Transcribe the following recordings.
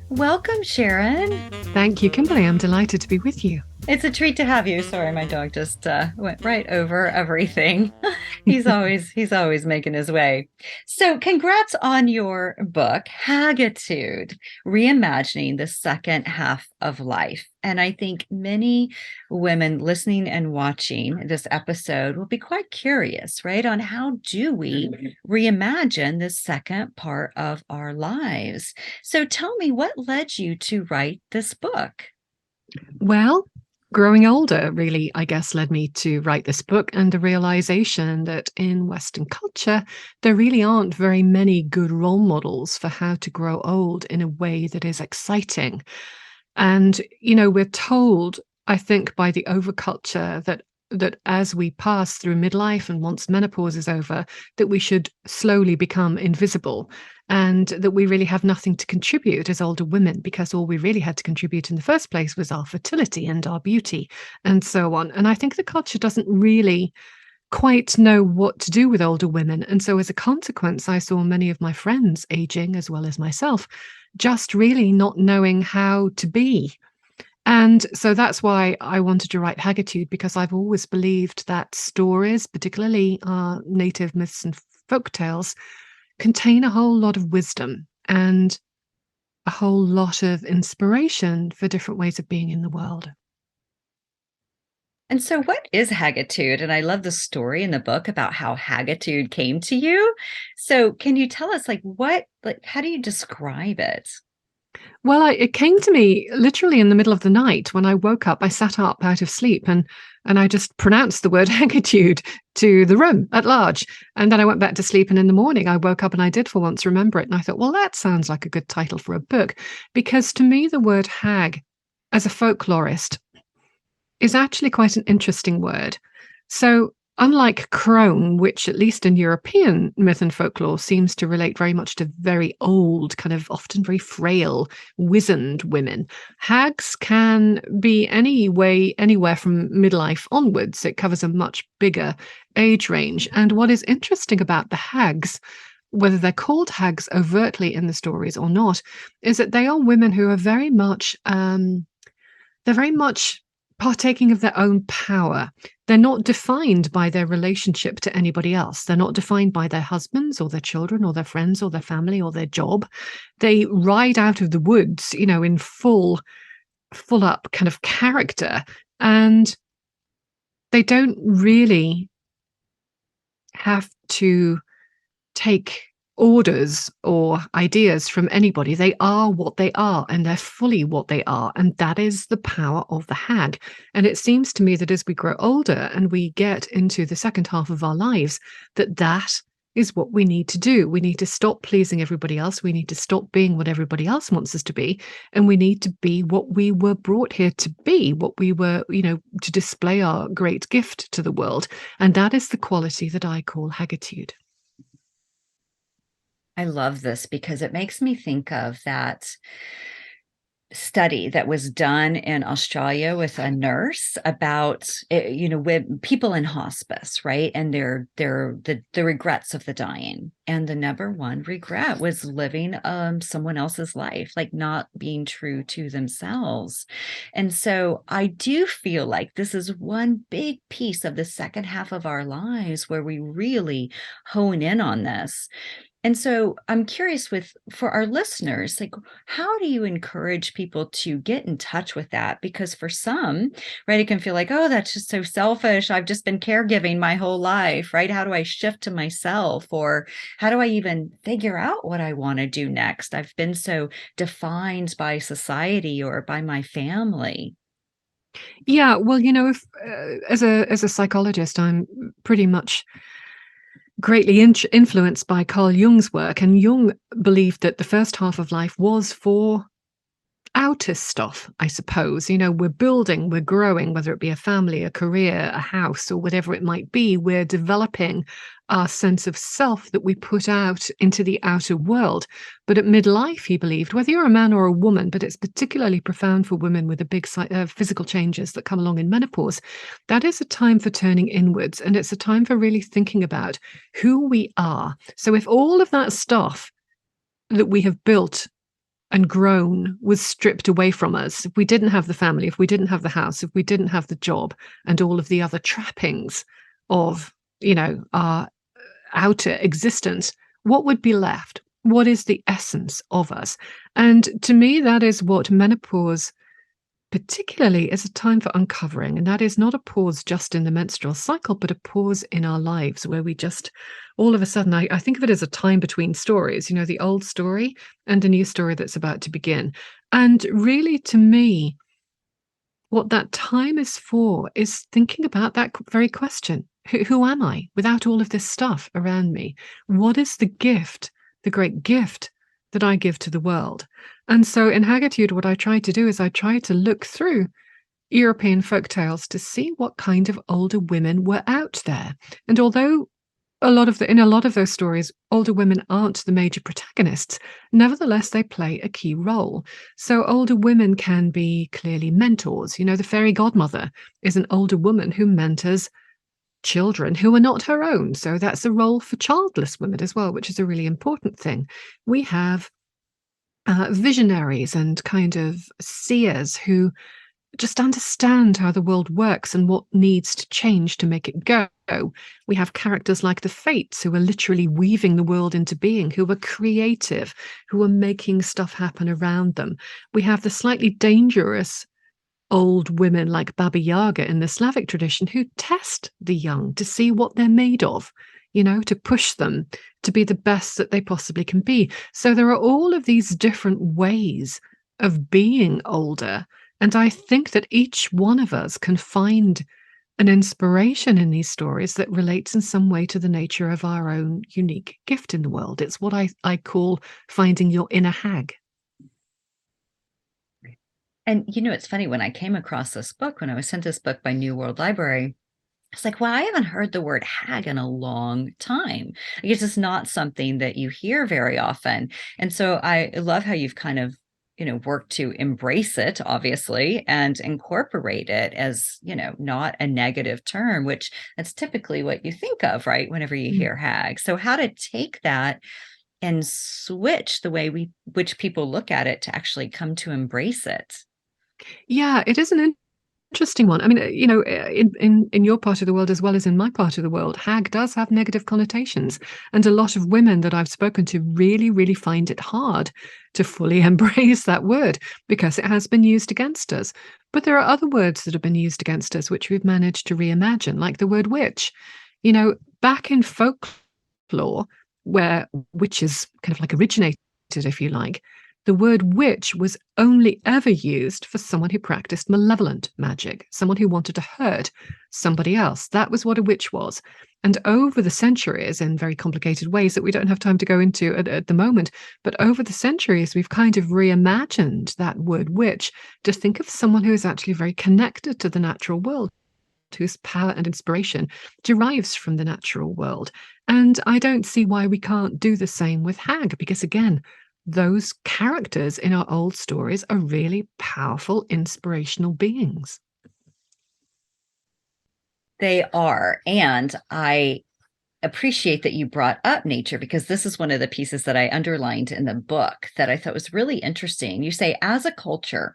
Welcome, Sharon. Thank you, Kimberly. I'm delighted to be with you. It's a treat to have you. Sorry, my dog just went right over everything. He's always making his way. So, congrats on your book, Hagitude, Reimagining the Second Half of Life. And I think many women listening and watching this episode will be quite curious, right, on how do we reimagine the second part of our lives. So, tell me, what led you to write this book? Well, growing older really, I guess, led me to write this book, and the realization that in Western culture, there really aren't very many good role models for how to grow old in a way that is exciting. And, we're told, I think, by the overculture that as we pass through midlife and once menopause is over, that we should slowly become invisible, and that we really have nothing to contribute as older women, because all we really had to contribute in the first place was our fertility and our beauty and so on. And I think the culture doesn't really quite know what to do with older women. And so as a consequence, I saw many of my friends aging as well as myself, just really not knowing how to be. And so that's why I wanted to write Hagitude, because I've always believed that stories, particularly native myths and folk tales, contain a whole lot of wisdom and a whole lot of inspiration for different ways of being in the world. And so, what is Hagitude? And I love the story in the book about how Hagitude came to you. So, can you tell us, how do you describe it? Well, it came to me literally in the middle of the night when I woke up. I sat up out of sleep and I just pronounced the word Hagitude to the room at large. And then I went back to sleep. And in the morning, I woke up and I did for once remember it. And I thought, well, that sounds like a good title for a book. Because to me, the word hag, as a folklorist, is actually quite an interesting word. So, unlike crone, which at least in European myth and folklore seems to relate very much to very old, kind of often very frail, wizened women, hags can be anywhere from midlife onwards. It covers a much bigger age range. And what is interesting about the hags, whether they're called hags overtly in the stories or not, is that they are women who are they're very much partaking of their own power. They're not defined by their relationship to anybody else. They're not defined by their husbands or their children or their friends or their family or their job. They ride out of the woods, in full up kind of character. And they don't really have to take orders or ideas from anybody. They are what they are, and they're fully what they are. And that is the power of the hag. And it seems to me that as we grow older and we get into the second half of our lives, that is what we need to do. We need to stop pleasing everybody else. We need to stop being what everybody else wants us to be. And we need to be what we were brought here to be, what we were, to display our great gift to the world. And that is the quality that I call hagitude. I love this because it makes me think of that study that was done in Australia with a nurse about with people in hospice, right? And the regrets of the dying. And the number one regret was living someone else's life, like not being true to themselves. And so I do feel like this is one big piece of the second half of our lives where we really hone in on this. And so I'm curious for our listeners, like, how do you encourage people to get in touch with that? Because for some, right, it can feel like, oh, that's just so selfish. I've just been caregiving my whole life, right? How do I shift to myself? Or how do I even figure out what I want to do next? I've been so defined by society or by my family. Yeah, well, if as a psychologist, I'm pretty much greatly influenced by Carl Jung's work, and Jung believed that the first half of life was for outer stuff, I suppose. We're building, we're growing, whether it be a family, a career, a house, or whatever it might be. We're developing our sense of self that we put out into the outer world. But at midlife, he believed, whether you're a man or a woman, but it's particularly profound for women with the big physical changes that come along in menopause, that is a time for turning inwards. And it's a time for really thinking about who we are. So if all of that stuff that we have built and grown was stripped away from us, if we didn't have the family, if we didn't have the house, if we didn't have the job and all of the other trappings of, our outer existence, what would be left? What is the essence of us? And to me, that is what menopause particularly is a time for uncovering. And that is not a pause just in the menstrual cycle, but a pause in our lives where we just, all of a sudden, I think of it as a time between stories, the old story and a new story that's about to begin. And really, to me, what that time is for is thinking about that very question. Who am I without all of this stuff around me? What is the gift, the great gift that I give to the world? And so in Hagitude, what I tried to do is I tried to look through European folk tales to see what kind of older women were out there. And although in a lot of those stories, older women aren't the major protagonists, nevertheless, they play a key role. So older women can be clearly mentors. The fairy godmother is an older woman who mentors children who are not her own. So that's a role for childless women as well, which is a really important thing. We have visionaries and kind of seers who just understand how the world works and what needs to change to make it go. We have characters like the Fates who are literally weaving the world into being, who are creative, who are making stuff happen around them. We have the slightly dangerous old women like Baba Yaga in the Slavic tradition who test the young to see what they're made of, to push them to be the best that they possibly can be. So there are all of these different ways of being older. And I think that each one of us can find an inspiration in these stories that relates in some way to the nature of our own unique gift in the world. It's what I call finding your inner hag. And it's funny, when I came across this book, when I was sent this book by New World Library, it's like, well, I haven't heard the word hag in a long time. I guess it's not something that you hear very often. And so I love how you've kind of, worked to embrace it, obviously, and incorporate it as, not a negative term, which that's typically what you think of, right? Whenever you hear hag. So how to take that and switch the way which people look at it to actually come to embrace it. Yeah, it is an interesting one. I mean, in your part of the world as well as in my part of the world, hag does have negative connotations. And a lot of women that I've spoken to really, really find it hard to fully embrace that word because it has been used against us. But there are other words that have been used against us, which we've managed to reimagine, like the word witch. Back in folklore, where witches kind of like originated, if you like, the word witch was only ever used for someone who practiced malevolent magic, someone who wanted to hurt somebody else. That was what a witch was. And over the centuries, in very complicated ways that we don't have time to go into at the moment, but over the centuries, we've kind of reimagined that word witch to think of someone who is actually very connected to the natural world, whose power and inspiration derives from the natural world. And I don't see why we can't do the same with hag, because again, those characters in our old stories are really powerful, inspirational beings. They are. And I appreciate that you brought up nature, because this is one of the pieces that I underlined in the book that I thought was really interesting. You say, as a culture,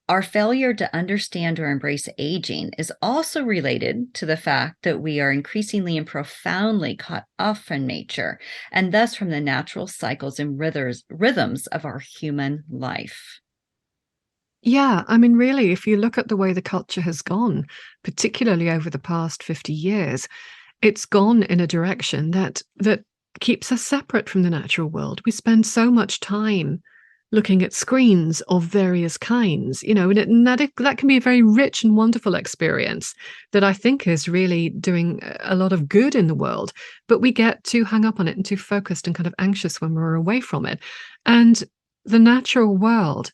our failure to understand or embrace aging is also related to the fact that we are increasingly and profoundly cut off from nature, and thus from the natural cycles and rhythms of our human life. Yeah, I mean, really, if you look at the way the culture has gone, particularly over the past 50 years, it's gone in a direction that keeps us separate from the natural world. We spend so much time looking at screens of various kinds, and that can be a very rich and wonderful experience that I think is really doing a lot of good in the world. But we get too hung up on it and too focused and kind of anxious when we're away from it. And the natural world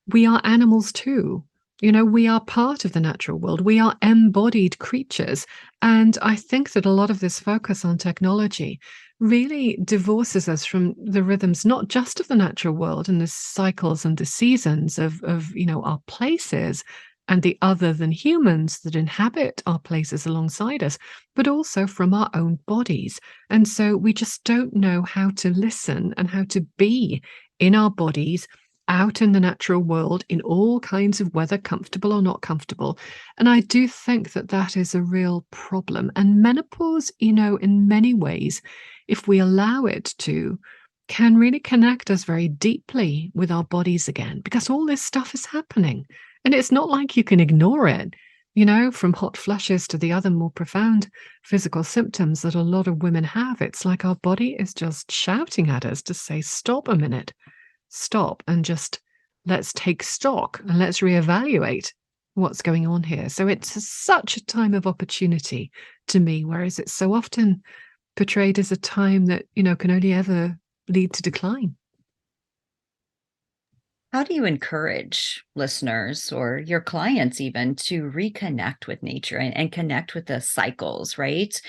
we are animals too. We are part of the natural world. We are embodied creatures. And I think that a lot of this focus on technology really divorces us from the rhythms, not just of the natural world and the cycles and the seasons of our places and the other than humans that inhabit our places alongside us, but also from our own bodies. And so we just don't know how to listen and how to be in our bodies, out in the natural world, in all kinds of weather, comfortable or not comfortable. And I do think that that is a real problem. And menopause, in many ways, if we allow it to, can really connect us very deeply with our bodies again, because all this stuff is happening. And it's not like you can ignore it, from hot flushes to the other more profound physical symptoms that a lot of women have. It's like our body is just shouting at us to say, stop a minute, stop, and just let's take stock and let's reevaluate what's going on here. So it's such a time of opportunity to me, whereas it's so often portrayed as a time that, can only ever lead to decline. How do you encourage listeners or your clients even to reconnect with nature and connect with the cycles, right?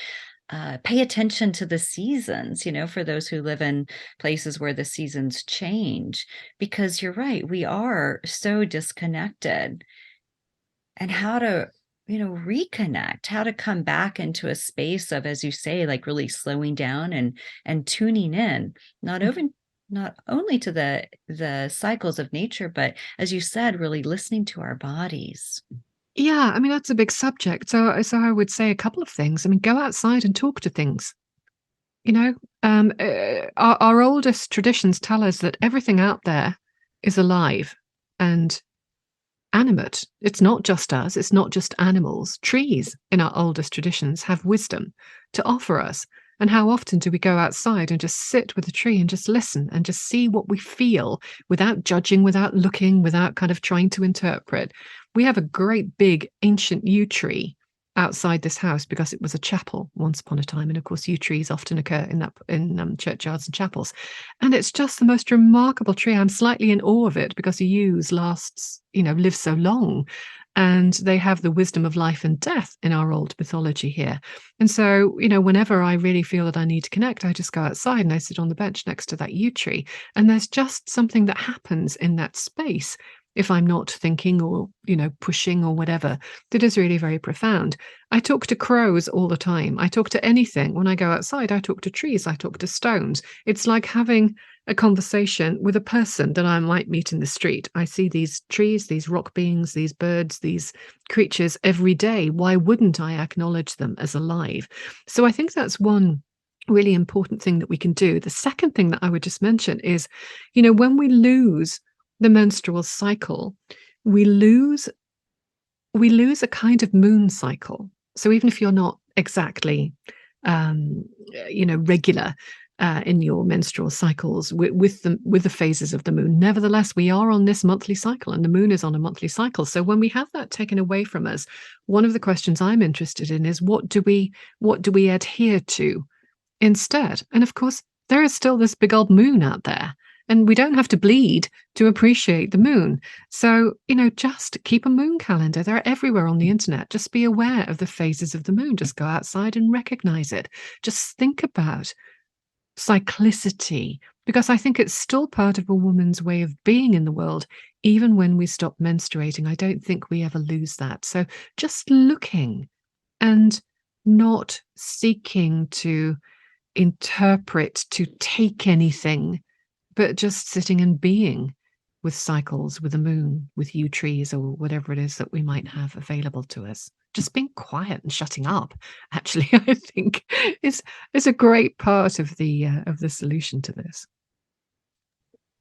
Pay attention to the seasons, for those who live in places where the seasons change, because you're right, we are so disconnected. And how to, reconnect, how to come back into a space of, as you say, like really slowing down and tuning in, not only to the cycles of nature, but as you said, really listening to our bodies. Yeah, I mean, that's a big subject. So I would say a couple of things. I mean, go outside and talk to things. You know, our oldest traditions tell us that everything out there is alive and animate. It's not just us, it's not just animals. Trees in our oldest traditions have wisdom to offer us. And how often do we go outside and just sit with a tree and just listen and just see what we feel without judging, without looking, without kind of trying to interpret? We have a great big ancient yew tree outside this house because it was a chapel once upon a time, and of course yew trees often occur in churchyards and chapels, and it's just the most remarkable tree. I'm slightly in awe of it because yews live so long, and they have the wisdom of life and death in our old mythology here. And so, whenever I really feel that I need to connect, I just go outside and I sit on the bench next to that yew tree, and there's just something that happens in that space if I'm not thinking or, pushing or whatever, that is really very profound. I talk to crows all the time. I talk to anything. When I go outside, I talk to trees, I talk to stones. It's like having a conversation with a person that I might meet in the street. I see these trees, these rock beings, these birds, these creatures every day. Why wouldn't I acknowledge them as alive? So I think that's one really important thing that we can do. The second thing that I would just mention is, when we lose the menstrual cycle, we lose a kind of moon cycle. So even if you're not exactly, regular in your menstrual cycles with the phases of the moon, nevertheless, we are on this monthly cycle, and the moon is on a monthly cycle. So when we have that taken away from us, one of the questions I'm interested in is what do we adhere to instead? And of course, there is still this big old moon out there. And we don't have to bleed to appreciate the moon. So, just keep a moon calendar. They're everywhere on the internet. Just be aware of the phases of the moon. Just go outside and recognize it. Just think about cyclicity, because I think it's still part of a woman's way of being in the world. Even when we stop menstruating, I don't think we ever lose that. So just looking and not seeking to interpret, to take anything, but just sitting and being with cycles, with the moon, with yew trees, or whatever it is that we might have available to us. Just being quiet and shutting up, actually, I think is a great part of the solution to this.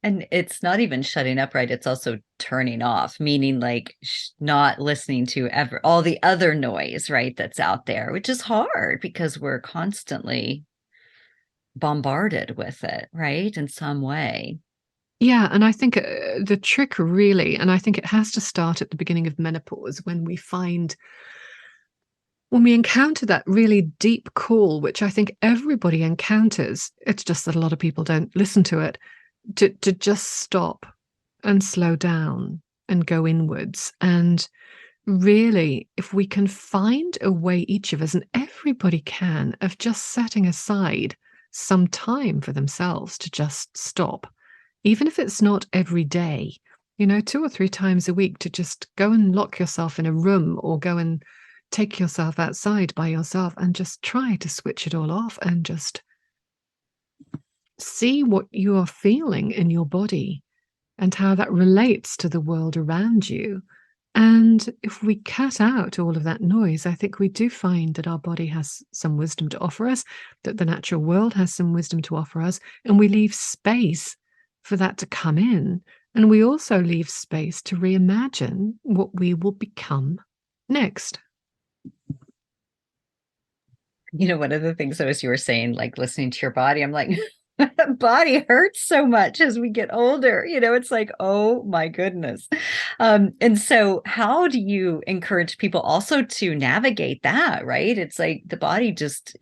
And it's not even shutting up, right? It's also turning off, meaning like not listening to all the other noise, right? That's out there, which is hard because we're constantly bombarded with it, right? In some way. Yeah, and I think the trick really, and I think it has to start at the beginning of menopause when we encounter that really deep call, which I think everybody encounters. It's just that a lot of people don't listen to it, to just stop and slow down and go inwards. And really, if we can find a way, each of us, and everybody can, of just setting aside some time for themselves to just stop, even if it's not every day, 2 or 3 times a week, to just go and lock yourself in a room or go and take yourself outside by yourself and just try to switch it all off and just see what you are feeling in your body and how that relates to the world around you. And if we cut out all of that noise, I think we do find that our body has some wisdom to offer us, that the natural world has some wisdom to offer us, and we leave space for that to come in. And we also leave space to reimagine what we will become next. One of the things, as you were saying, like listening to your body, I'm like, body hurts so much as we get older. It's like, oh my goodness. And so how do you encourage people also to navigate that, right? It's like the body just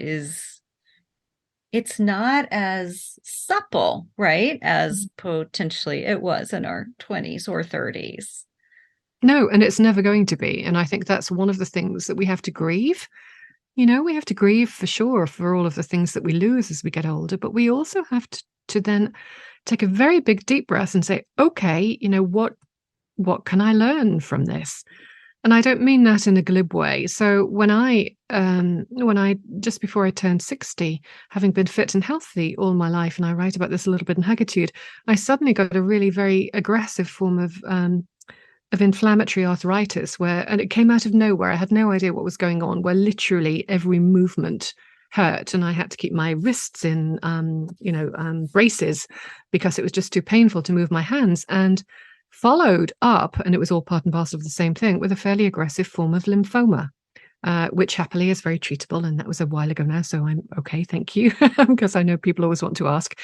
it's not as supple, right, as potentially it was in our 20s or 30s. No, and it's never going to be. And I think that's one of the things that we have to grieve. We have to grieve for sure for all of the things that we lose as we get older, but we also have to then take a very big deep breath and say, okay, what can I learn from this? And I don't mean that in a glib way. So when I just before I turned 60, having been fit and healthy all my life, and I write about this a little bit in Hagitude, I suddenly got a really very aggressive form of inflammatory arthritis and it came out of nowhere. I had no idea what was going on, where literally every movement hurt and I had to keep my wrists in, braces because it was just too painful to move my hands, and followed up, and it was all part and parcel of the same thing, with a fairly aggressive form of lymphoma, which happily is very treatable. And that was a while ago now, so I'm okay, thank you, because I know people always want to ask.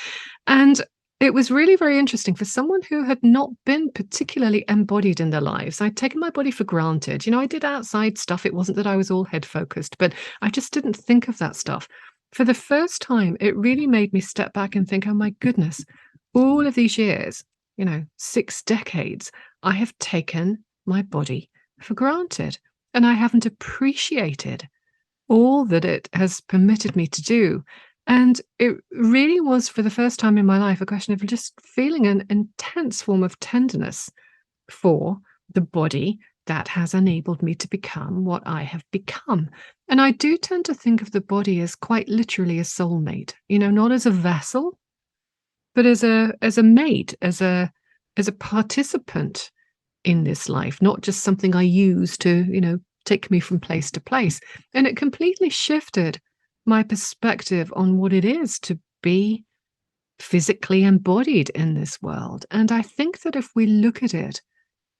And it was really very interesting for someone who had not been particularly embodied in their lives. I'd taken my body for granted. I did outside stuff. It wasn't that I was all head focused, but I just didn't think of that stuff. For the first time, it really made me step back and think, oh my goodness, all of these years, 6 decades, I have taken my body for granted and I haven't appreciated all that it has permitted me to do. And it really was, for the first time in my life, a question of just feeling an intense form of tenderness for the body that has enabled me to become what I have become. And I do tend to think of the body as quite literally a soulmate, not as a vessel, but as a mate, as a participant in this life, not just something I use to, take me from place to place. And it completely shifted my perspective on what it is to be physically embodied in this world. And I think that if we look at it,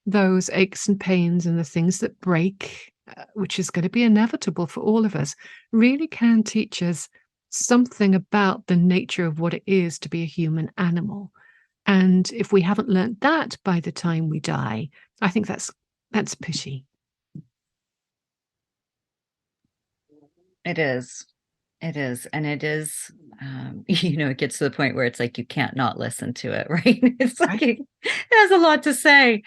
those aches and pains and the things that break, which is going to be inevitable for all of us, really can teach us something about the nature of what it is to be a human animal. And if we haven't learned that by the time we die, I think that's pity. It is. It is. And it is, it gets to the point where it's like you can't not listen to it, right? It's like it has a lot to say.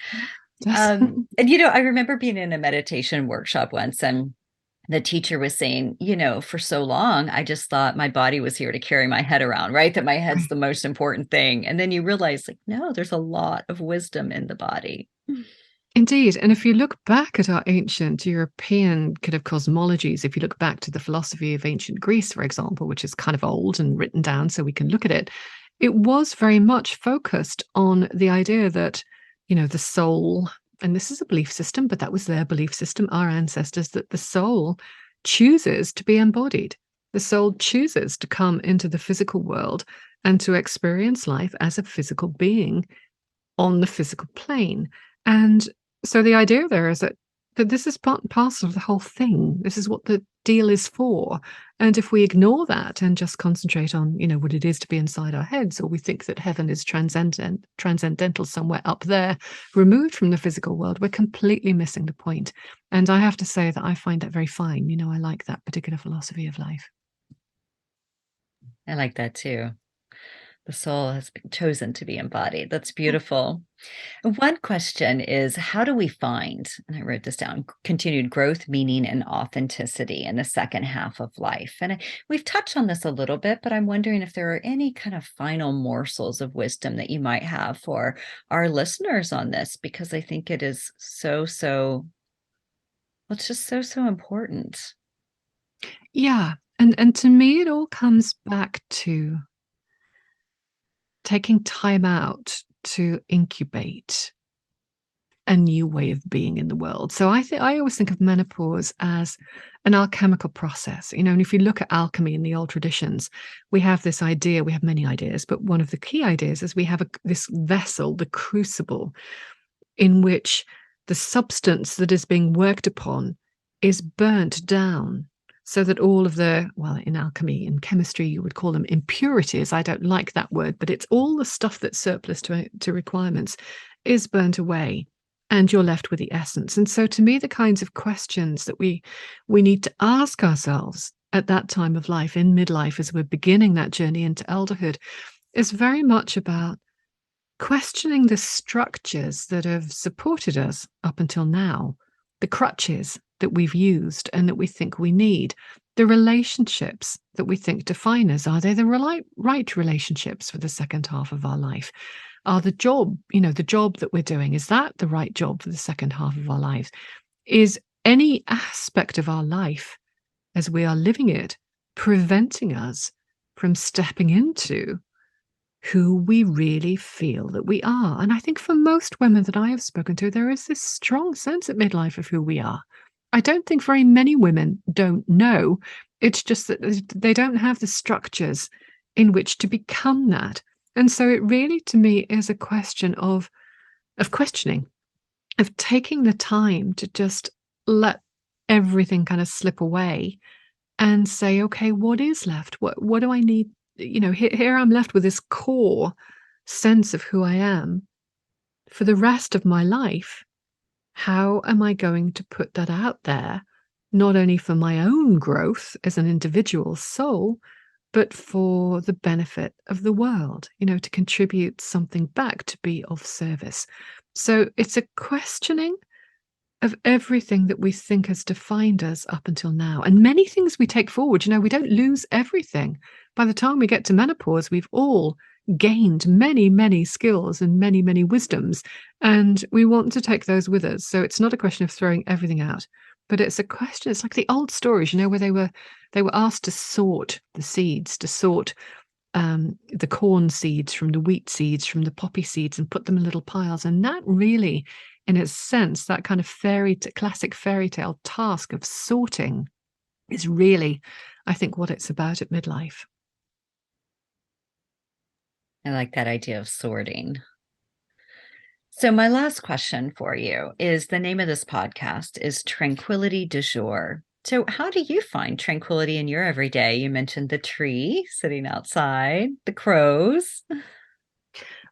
And, I remember being in a meditation workshop once, and the teacher was saying, for so long, I just thought my body was here to carry my head around, right? That my head's the most important thing. And then you realize, like, no, there's a lot of wisdom in the body. Indeed. And if you look back at our ancient European kind of cosmologies, if you look back to the philosophy of ancient Greece, for example, which is kind of old and written down so we can look at it, it was very much focused on the idea that, the soul, and this is a belief system, but that was their belief system, our ancestors, that the soul chooses to be embodied. The soul chooses to come into the physical world and to experience life as a physical being on the physical plane. And so the idea there is that this is part and parcel of the whole thing. This is what the deal is for. And if we ignore that and just concentrate on, what it is to be inside our heads, or we think that heaven is transcendental somewhere up there, removed from the physical world, we're completely missing the point. And I have to say that I find that very fine. I like that particular philosophy of life. I like that too. The soul has been chosen to be embodied. That's beautiful. One question is, how do we find, and I wrote this down, continued growth, meaning, and authenticity in the second half of life? And we've touched on this a little bit, but I'm wondering if there are any kind of final morsels of wisdom that you might have for our listeners on this, because I think it is well, it's just so important. Yeah. And to me, it all comes back to taking time out to incubate a new way of being in the world. So I always think of menopause as an alchemical process. And if you look at alchemy in the old traditions, we have this idea, we have many ideas, but one of the key ideas is we have this vessel, the crucible, in which the substance that is being worked upon is burnt down so that all of well, in alchemy, in chemistry, you would call them impurities. I don't like that word, but it's all the stuff that's surplus to requirements is burnt away, and you're left with the essence. And so to me, the kinds of questions that we need to ask ourselves at that time of life, in midlife, as we're beginning that journey into elderhood, is very much about questioning the structures that have supported us up until now, the crutches that we've used and that we think we need, the relationships that we think define us. Are they the right relationships for the second half of our life? Are the job that we're doing, is that the right job for the second half of our lives? Is any aspect of our life as we are living it preventing us from stepping into who we really feel that we are? And I think for most women that I have spoken to, there is this strong sense at midlife of who we are. I don't think very many women don't know. It's just that they don't have the structures in which to become that. And so it really, to me, is a question of questioning, of taking the time to just let everything kind of slip away and say, okay, what is left? What do I need? Here I'm left with this core sense of who I am for the rest of my life. How am I going to put that out there, not only for my own growth as an individual soul, but for the benefit of the world, to contribute something back, to be of service. So it's a questioning of everything that we think has defined us up until now. And many things we take forward, we don't lose everything. By the time we get to menopause, we've all gained many, many skills and many, many wisdoms, and we want to take those with us. So it's not a question of throwing everything out, but it's a question, it's like the old stories, where they were asked to sort the seeds, to sort the corn seeds from the wheat seeds, from the poppy seeds, and put them in little piles. And that really, in its sense, that kind of classic fairy tale task of sorting is really, I think, what it's about at midlife. I like that idea of sorting. So my last question for you is, the name of this podcast is Tranquility du Jour. So how do you find tranquility in your everyday? You mentioned the tree sitting outside, the crows.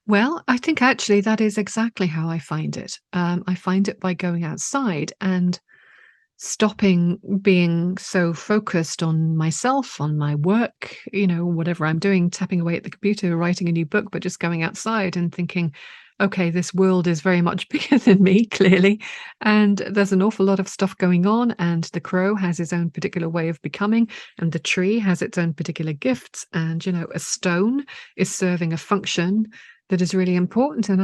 Well, I think actually that is exactly how I find it. I find it by going outside and stopping being so focused on myself, on my work, whatever I'm doing, tapping away at the computer, writing a new book, but just going outside and thinking, okay, this world is very much bigger than me, clearly. And there's an awful lot of stuff going on. And the crow has his own particular way of becoming. And the tree has its own particular gifts. And, a stone is serving a function that is really important. And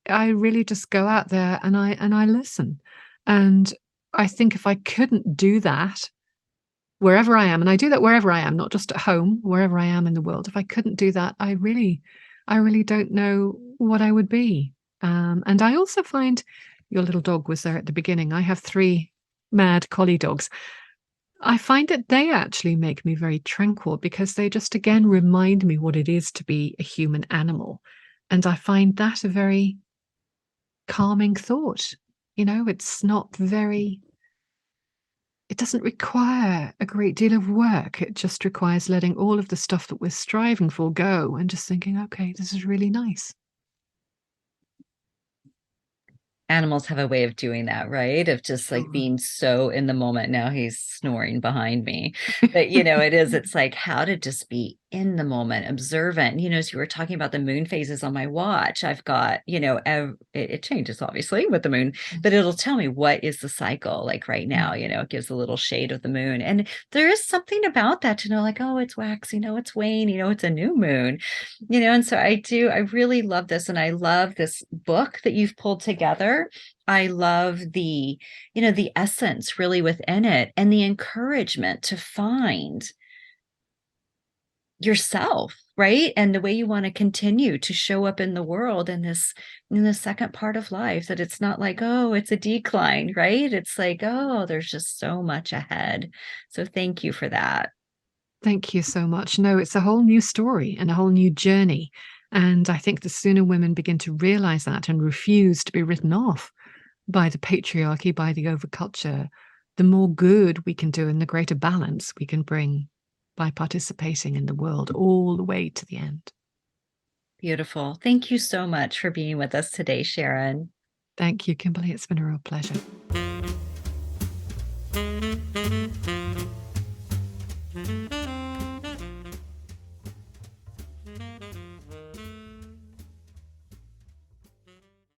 I really just go out there and I listen. And I think if I couldn't do that wherever I am, and I do that wherever I am, not just at home, wherever I am in the world, if I couldn't do that, I really don't know what I would be. And I also find, your little dog was there at the beginning. I have 3 mad collie dogs. I find that they actually make me very tranquil because they just, again, remind me what it is to be a human animal. And I find that a very calming thought. It's not very, it doesn't require a great deal of work. It just requires letting all of the stuff that we're striving for go and just thinking, okay, this is really nice. Animals have a way of doing that, right? Of just like being so in the moment. Now he's snoring behind me. But it's like how to just be in the moment, observant. As you were talking about the moon phases on my watch, I've got, it changes obviously with the moon, but it'll tell me what is the cycle like right now. It gives a little shade of the moon. And there is something about that to know, like, oh, it's wax, it's wane, it's a new moon, and so I really love this. And I love this book that you've pulled together. I love the essence really within it, and the encouragement to find yourself, right? And the way you want to continue to show up in the world in the second part of life, that it's not like, oh, it's a decline, right? It's like, oh, there's just so much ahead. So thank you for that. Thank you so much. No, it's a whole new story and a whole new journey. And I think the sooner women begin to realize that and refuse to be written off by the patriarchy, by the overculture, the more good we can do and the greater balance we can bring by participating in the world all the way to the end. Beautiful. Thank you so much for being with us today, Sharon. Thank you, Kimberly. It's been a real pleasure.